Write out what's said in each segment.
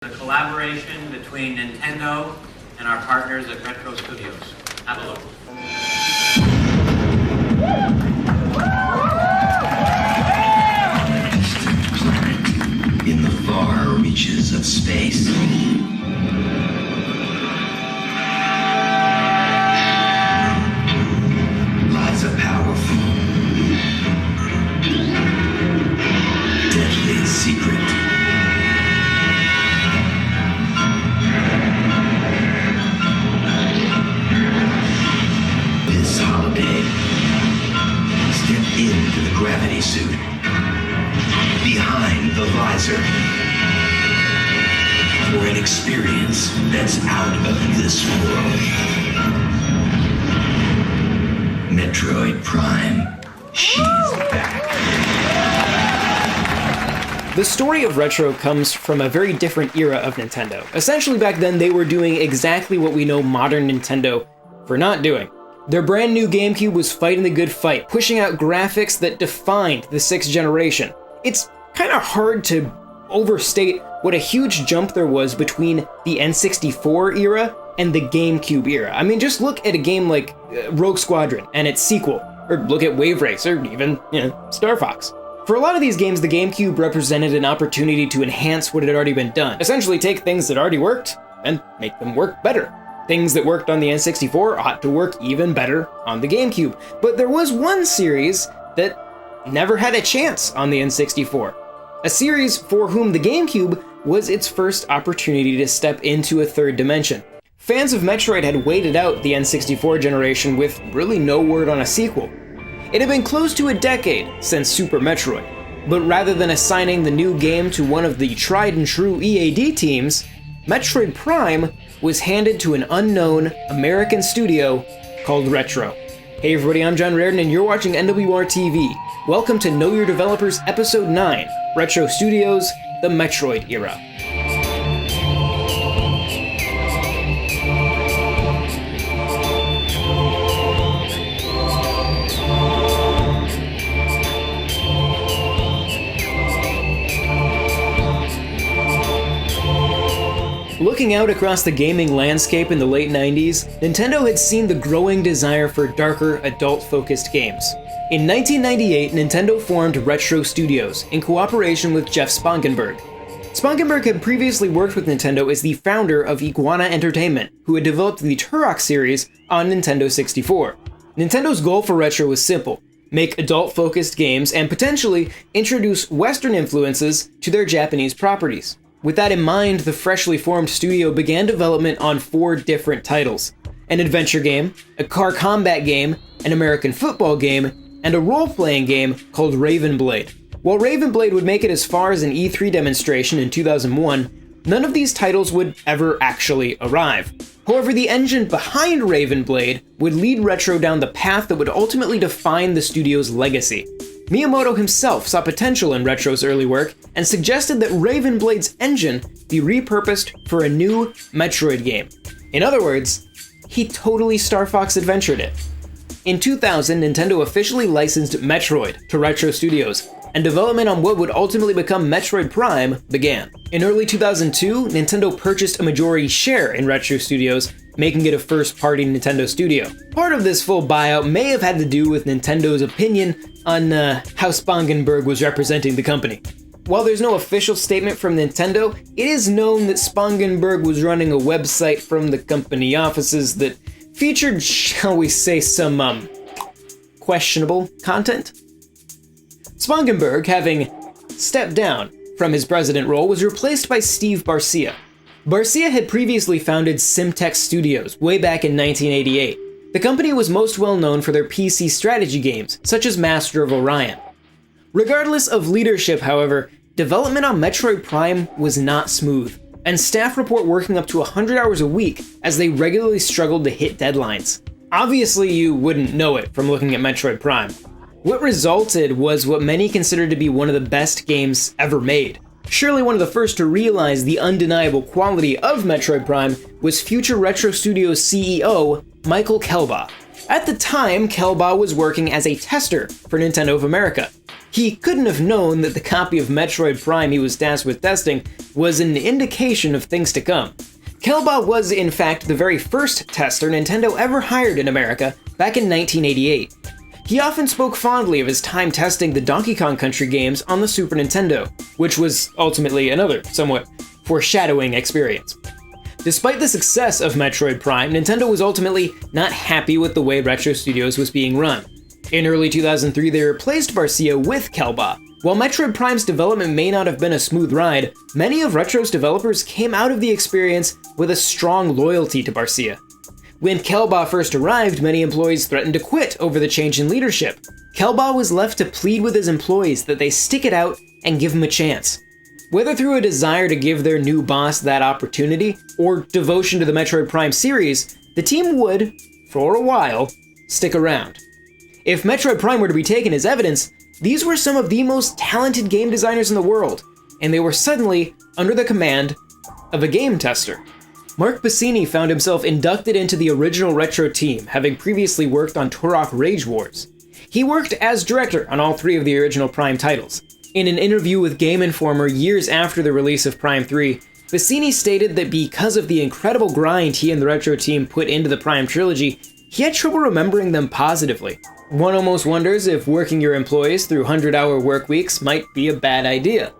The collaboration between Nintendo and our partners at Retro Studios. Have a look. In the far reaches of space. Lies a powerful, deadly secret. This holiday, step into the gravity suit. Behind the visor. For an experience that's out of this world. Metroid Prime. She's back. The story of Retro comes from a very different era of Nintendo. Essentially back then they were doing exactly what we know modern Nintendo for not doing. Their brand new GameCube was fighting the good fight, pushing out graphics that defined the 6th generation. It's kind of hard to overstate what a huge jump there was between the N64 era and the GameCube era. I mean, just look at a game like Rogue Squadron and its sequel, or look at Wave Race, or even, Star Fox. For a lot of these games, the GameCube represented an opportunity to enhance what had already been done. Essentially take things that already worked and make them work better. Things that worked on the N64 ought to work even better on the GameCube. But there was one series that never had a chance on the N64. A series for whom the GameCube was its first opportunity to step into a third dimension. Fans of Metroid had waited out the N64 generation with really no word on a sequel. It had been close to a decade since Super Metroid, but rather than assigning the new game to one of the tried and true EAD teams, Metroid Prime was handed to an unknown American studio called Retro. Hey everybody, I'm John Reardon and you're watching NWR TV. Welcome to Know Your Developers Episode 9, Retro Studios, the Metroid Era. Looking out across the gaming landscape in the late 90s, Nintendo had seen the growing desire for darker, adult-focused games. In 1998, Nintendo formed Retro Studios in cooperation with Jeff Spangenberg. Spangenberg had previously worked with Nintendo as the founder of Iguana Entertainment, who had developed the Turok series on Nintendo 64. Nintendo's goal for Retro was simple: make adult-focused games and potentially introduce Western influences to their Japanese properties. With that in mind, the freshly formed studio began development on 4 different titles: an adventure game, a car combat game, an American football game, and a role-playing game called Raven Blade. While Raven Blade would make it as far as an E3 demonstration in 2001, none of these titles would ever actually arrive. However, the engine behind Raven Blade would lead Retro down the path that would ultimately define the studio's legacy. Miyamoto himself saw potential in Retro's early work and suggested that Raven Blade's engine be repurposed for a new Metroid game. In other words, he totally Star Fox adventured it. In 2000, Nintendo officially licensed Metroid to Retro Studios, and development on what would ultimately become Metroid Prime began. In early 2002, Nintendo purchased a majority share in Retro Studios, making it a first-party Nintendo studio. Part of this full buyout may have had to do with Nintendo's opinion on how Spangenberg was representing the company. While there's no official statement from Nintendo, it is known that Spangenberg was running a website from the company offices that featured, shall we say, some questionable content. Spangenberg, having stepped down from his president role, was replaced by Steve Barcia. Barcia had previously founded Simtex Studios way back in 1988. The company was most well known for their PC strategy games, such as Master of Orion. Regardless of leadership, however, development on Metroid Prime was not smooth, and staff report working up to 100 hours a week as they regularly struggled to hit deadlines. Obviously, you wouldn't know it from looking at Metroid Prime. What resulted was what many consider to be one of the best games ever made. Surely one of the first to realize the undeniable quality of Metroid Prime was future Retro Studios CEO Michael Kelbaugh. At the time, Kelbaugh was working as a tester for Nintendo of America. He couldn't have known that the copy of Metroid Prime he was tasked with testing was an indication of things to come. Kelba was, in fact, the very first tester Nintendo ever hired in America back in 1988. He often spoke fondly of his time testing the Donkey Kong Country games on the Super Nintendo, which was ultimately another, somewhat foreshadowing experience. Despite the success of Metroid Prime, Nintendo was ultimately not happy with the way Retro Studios was being run. In early 2003, they replaced Barcia with Kelba. While Metroid Prime's development may not have been a smooth ride, many of Retro's developers came out of the experience with a strong loyalty to Barcia. When Kelba first arrived, many employees threatened to quit over the change in leadership. Kelba was left to plead with his employees that they stick it out and give him a chance. Whether through a desire to give their new boss that opportunity, or devotion to the Metroid Prime series, the team would, for a while, stick around. If Metroid Prime were to be taken as evidence, these were some of the most talented game designers in the world, and they were suddenly under the command of a game tester. Mark Bassini found himself inducted into the original Retro team, having previously worked on Turok Rage Wars. He worked as director on all three of the original Prime titles. In an interview with Game Informer years after the release of Prime 3, Bassini stated that because of the incredible grind he and the Retro team put into the Prime trilogy, he had trouble remembering them positively. One almost wonders if working your employees through 100-hour work weeks might be a bad idea.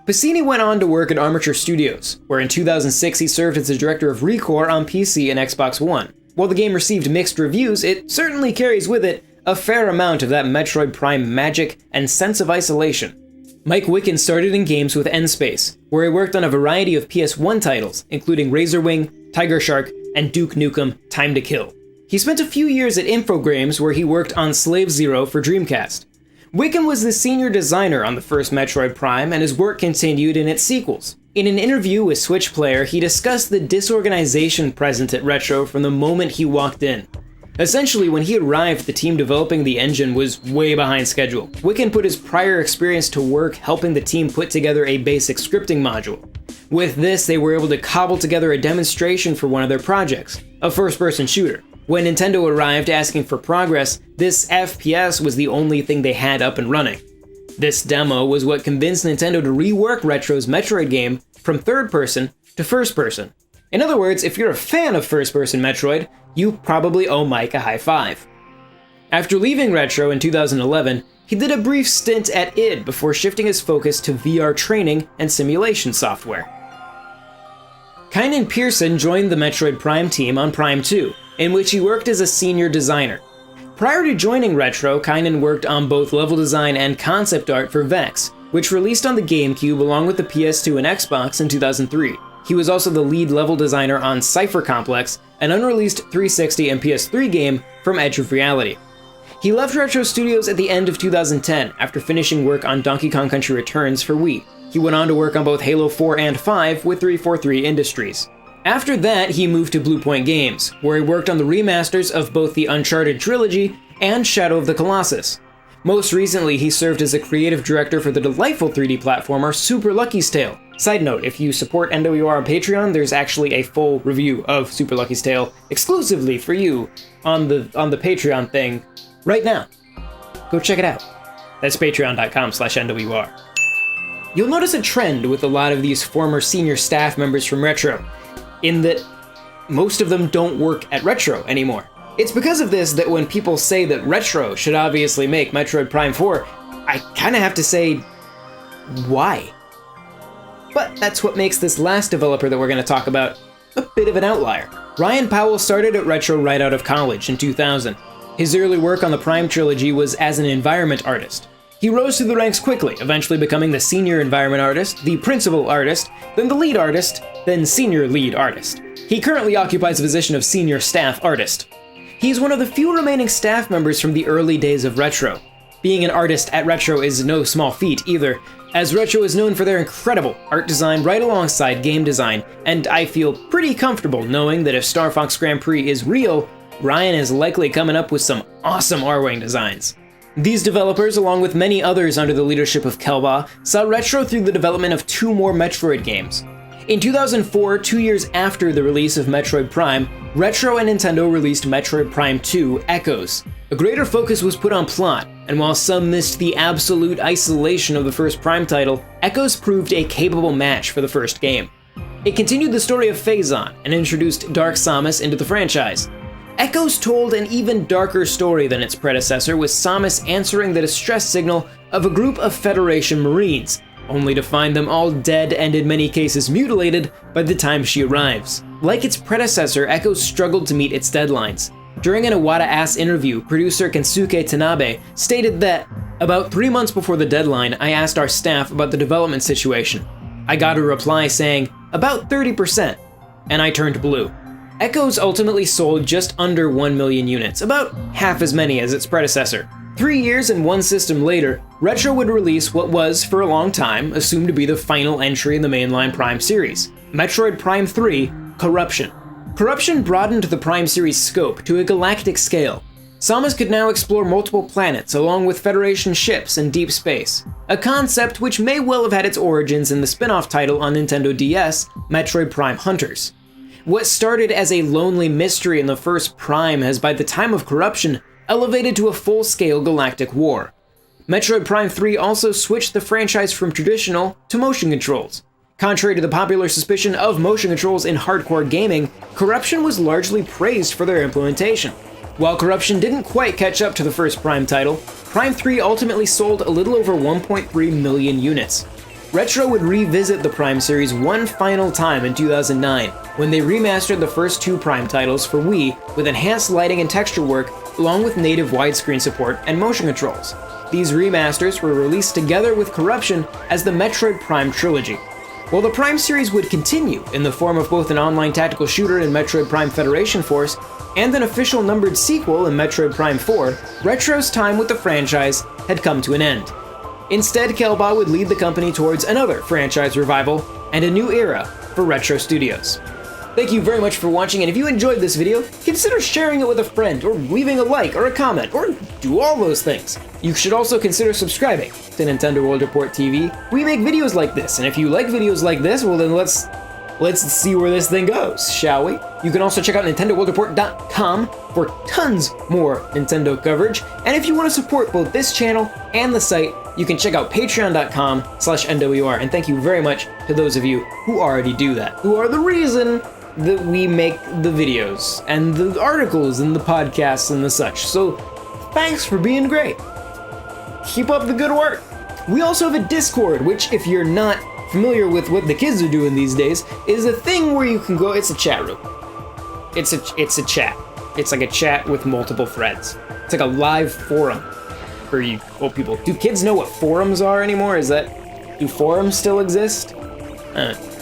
Bassini went on to work at Armature Studios, where in 2006 he served as the director of Recore on PC and Xbox One. While the game received mixed reviews, it certainly carries with it a fair amount of that Metroid Prime magic and sense of isolation. Mike Wicken started in games with N-Space, where he worked on a variety of PS1 titles, including Razor Wing, Tiger Shark, and Duke Nukem Time to Kill. He spent a few years at Infogrames, where he worked on Slave Zero for Dreamcast. Wicken was the senior designer on the first Metroid Prime, and his work continued in its sequels. In an interview with Switch Player, he discussed the disorganization present at Retro from the moment he walked in. Essentially, when he arrived, the team developing the engine was way behind schedule. Wicken put his prior experience to work helping the team put together a basic scripting module. With this, they were able to cobble together a demonstration for one of their projects, a first-person shooter. When Nintendo arrived asking for progress, this FPS was the only thing they had up and running. This demo was what convinced Nintendo to rework Retro's Metroid game from third-person to first-person. In other words, if you're a fan of first-person Metroid, you probably owe Mike a high five. After leaving Retro in 2011, he did a brief stint at id before shifting his focus to VR training and simulation software. Kine Pearson joined the Metroid Prime team on Prime 2, in which he worked as a senior designer. Prior to joining Retro, Kine worked on both level design and concept art for Vex, which released on the GameCube along with the PS2 and Xbox in 2003. He was also the lead level designer on Cypher Complex, an unreleased 360 and PS3 game from Edge of Reality. He left Retro Studios at the end of 2010 after finishing work on Donkey Kong Country Returns for Wii. He went on to work on both Halo 4 and 5 with 343 Industries. After that, he moved to Bluepoint Games, where he worked on the remasters of both the Uncharted trilogy and Shadow of the Colossus. Most recently, he served as a creative director for the delightful 3D platformer Super Lucky's Tale. Side note, if you support NWR on Patreon, there's actually a full review of Super Lucky's Tale exclusively for you on the Patreon thing right now. Go check it out. That's patreon.com/NWR. You'll notice a trend with a lot of these former senior staff members from Retro, in that most of them don't work at Retro anymore. It's because of this that when people say that Retro should obviously make Metroid Prime 4, I kinda have to say, why? But that's what makes this last developer that we're going to talk about a bit of an outlier. Ryan Powell started at Retro right out of college in 2000. His early work on the Prime trilogy was as an environment artist. He rose through the ranks quickly, eventually becoming the senior environment artist, the principal artist, then the lead artist, then senior lead artist. He currently occupies the position of senior staff artist. He's one of the few remaining staff members from the early days of Retro. Being an artist at Retro is no small feat either, as Retro is known for their incredible art design right alongside game design, and I feel pretty comfortable knowing that if Star Fox Grand Prix is real, Ryan is likely coming up with some awesome R-Wing designs. These developers, along with many others under the leadership of Kelba, saw Retro through the development of 2 more Metroid games. In 2004, 2 years after the release of Metroid Prime, Retro and Nintendo released Metroid Prime 2 Echoes. A greater focus was put on plot, and while some missed the absolute isolation of the first Prime title, Echoes proved a capable match for the first game. It continued the story of Phazon and introduced Dark Samus into the franchise. Echoes told an even darker story than its predecessor, with Samus answering the distress signal of a group of Federation Marines, only to find them all dead and in many cases mutilated by the time she arrives. Like its predecessor, Echoes struggled to meet its deadlines. During an Iwata-ass interview, producer Kensuke Tanabe stated that, "About 3 months before the deadline, I asked our staff about the development situation. I got a reply saying, about 30%, and I turned blue." Echoes ultimately sold just under 1 million units, about half as many as its predecessor. 3 years and one system later, Retro would release what was, for a long time, assumed to be the final entry in the mainline Prime series, Metroid Prime 3 Corruption. Corruption broadened the Prime series' scope to a galactic scale. Samus could now explore multiple planets along with Federation ships in deep space, a concept which may well have had its origins in the spin-off title on Nintendo DS, Metroid Prime Hunters. What started as a lonely mystery in the first Prime has, by the time of Corruption, elevated to a full-scale galactic war. Metroid Prime 3 also switched the franchise from traditional to motion controls. Contrary to the popular suspicion of motion controls in hardcore gaming, Corruption was largely praised for their implementation. While Corruption didn't quite catch up to the first Prime title, Prime 3 ultimately sold a little over 1.3 million units. Retro would revisit the Prime series one final time in 2009, when they remastered the first 2 Prime titles for Wii with enhanced lighting and texture work, along with native widescreen support and motion controls. These remasters were released together with Corruption as the Metroid Prime trilogy. While the Prime series would continue in the form of both an online tactical shooter in Metroid Prime Federation Force and an official numbered sequel in Metroid Prime 4, Retro's time with the franchise had come to an end. Instead, Kelba would lead the company towards another franchise revival and a new era for Retro Studios. Thank you very much for watching, and if you enjoyed this video, consider sharing it with a friend, or leaving a like or a comment, or do all those things. You should also consider subscribing to Nintendo World Report TV. We make videos like this, and if you like videos like this, well then let's see where this thing goes, shall we? You can also check out NintendoWorldReport.com for tons more Nintendo coverage, and if you want to support both this channel and the site, you can check out Patreon.com/NWR, and thank you very much to those of you who already do that, who are the reason that we make the videos, and the articles, and the podcasts, and the such. So, thanks for being great. Keep up the good work. We also have a Discord, which, if you're not familiar with what the kids are doing these days, is a thing where you can go, it's a chat room. It's a chat. It's like a chat with multiple threads. It's like a live forum for you old people. Do kids know what forums are anymore? Do forums still exist?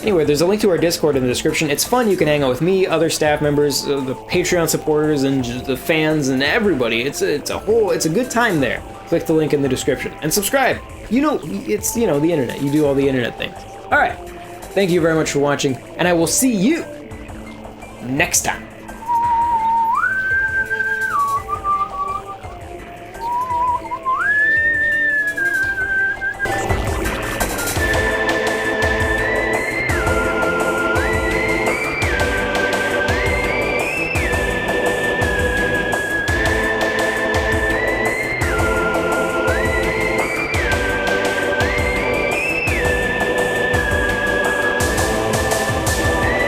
Anyway, there's a link to our Discord in the description. It's fun. You can hang out with me, other staff members, the Patreon supporters, and just the fans, and everybody. It's a good time there. Click the link in the description and subscribe. It's the internet. You do all the internet things. All right. Thank you very much for watching, and I will see you next time.